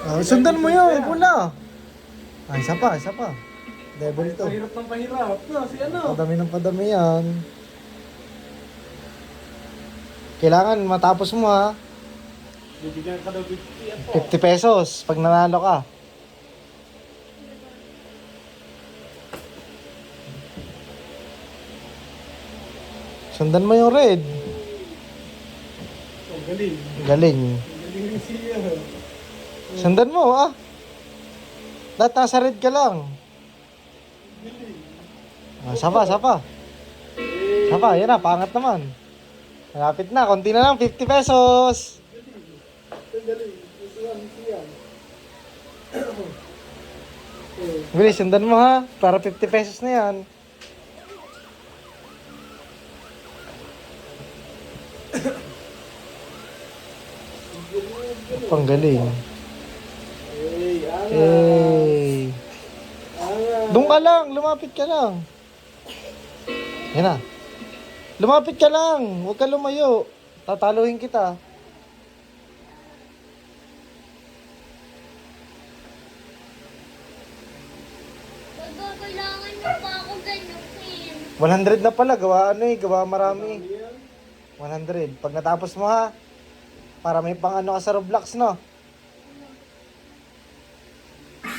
Oh, sundan mo yun, pula. Ay, isa pa, isa pa. Devil to. Pahirap ng pahirap. No, si ano? Padami ng padami yan. Kailangan matapos mo ha. Bibigyan ka daw 50 ako. 50 pesos pag nanalo ka. Sundan mo yung red. Oh, galing. Galing. Galing siya. Sundan mo ah. Lahat nasa red ka lang. Sapa, sapa. Sapa, yan na, pangat naman. Malapit na, konti na lang, 50 pesos. Galing. Siya. Bilis, sundan mo ha, para 50 pesos na yan. Panggaling. Hey, angas. Hey. Angas. Doon ka lang, lumapit ka lang. Yan na. Lumapit ka lang, huwag ka lumayo. Tataluhin kita. Kailangan mo pa ako ganyan. 100 na pala, gawa ano eh, gawa marami. 100. Pag natapos mo ha, para may pang ano ka sa Roblox, no?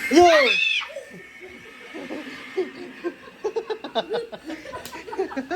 Yo!